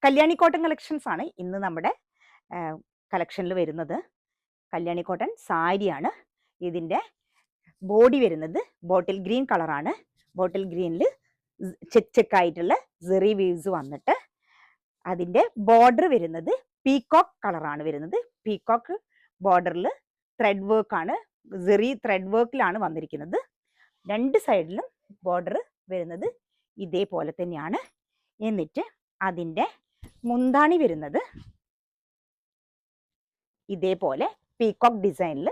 Kalyani cotton collections ആണ് ഇന്ന് നമ്മുടെ കളക്ഷനിൽ വരുന്നത്. കല്യാണി കോട്ടൺ സാരിയാണ്. ഇതിൻ്റെ ബോഡി വരുന്നത് ബോട്ടിൽ ഗ്രീൻ കളറാണ്. ബോട്ടിൽ ഗ്രീനിൽ ചെക്കായിട്ടുള്ള സെറി വീവ്സ് വന്നിട്ട് അതിൻ്റെ ബോർഡർ വരുന്നത് പീകോക്ക് കളറാണ് വരുന്നത്. പീകോക്ക് ബോർഡറിൽ ത്രെഡ് വർക്കാണ്, സെറി ത്രെഡ് വർക്കിലാണ് വന്നിരിക്കുന്നത്. രണ്ട് സൈഡിലും ബോർഡർ വരുന്നത് ഇതേപോലെ തന്നെയാണ്. എന്നിട്ട് അതിൻ്റെ മുന്താണി വരുന്നത് ഇതേപോലെ പീകോക്ക് ഡിസൈനിൽ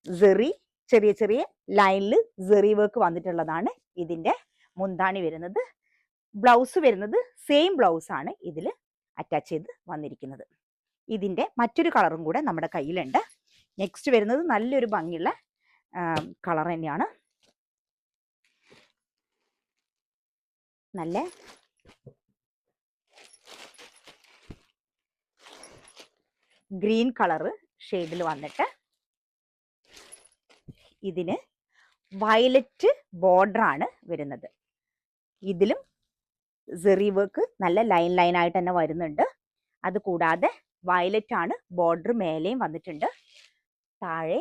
സെറി ചെറിയ ചെറിയ ലൈനിൽ സെറി വർക്ക് വന്നിട്ടുള്ളതാണ് ഇതിൻ്റെ മുന്താണി വരുന്നത്. ബ്ലൗസ് വരുന്നത് സെയിം ബ്ലൗസ് ആണ് ഇതിൽ അറ്റാച്ച് ചെയ്ത് വന്നിരിക്കുന്നത്. ഇതിൻ്റെ മറ്റൊരു കളറും കൂടെ നമ്മുടെ കയ്യിലുണ്ട്. നെക്സ്റ്റ് വരുന്നത് നല്ലൊരു ഭംഗിയുള്ള കളർ തന്നെയാണ്. നല്ല ഗ്രീൻ കളറ് ഷെയ്ഡിൽ വന്നിട്ട് ഇതിന് വയലറ്റ് ബോർഡറാണ് വരുന്നത്. ഇതിലും സെറി വർക്ക് നല്ല ലൈൻ ആയിട്ട് തന്നെ വരുന്നുണ്ട്. അതുകൂടാതെ വയലറ്റ് ആണ് ബോർഡർ, മേലെയും വന്നിട്ടുണ്ട്, താഴെ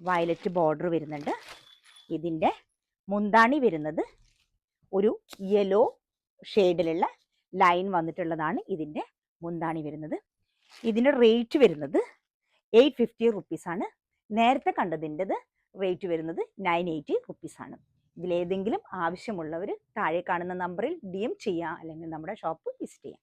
വയലറ്റ് ബോർഡർ വരുന്നുണ്ട്. ഇതിൻ്റെ മുന്താണി വരുന്നത് ഒരു യെല്ലോ ഷെയ്ഡിലുള്ള ലൈൻ വന്നിട്ടുള്ളതാണ് ഇതിൻ്റെ മുന്താണി വരുന്നത്. ഇതിൻ്റെ റേറ്റ് വരുന്നത് 850 റുപ്പീസാണ്. നേരത്തെ കണ്ടതിൻ്റെത് റേറ്റ് വരുന്നത് 980 റുപ്പീസാണ്. ഇതിലേതെങ്കിലും ആവശ്യമുള്ളവർ താഴെ കാണുന്ന നമ്പറിൽ DM ചെയ്യാം, അല്ലെങ്കിൽ നമ്മുടെ ഷോപ്പ് വിസിറ്റ് ചെയ്യാം.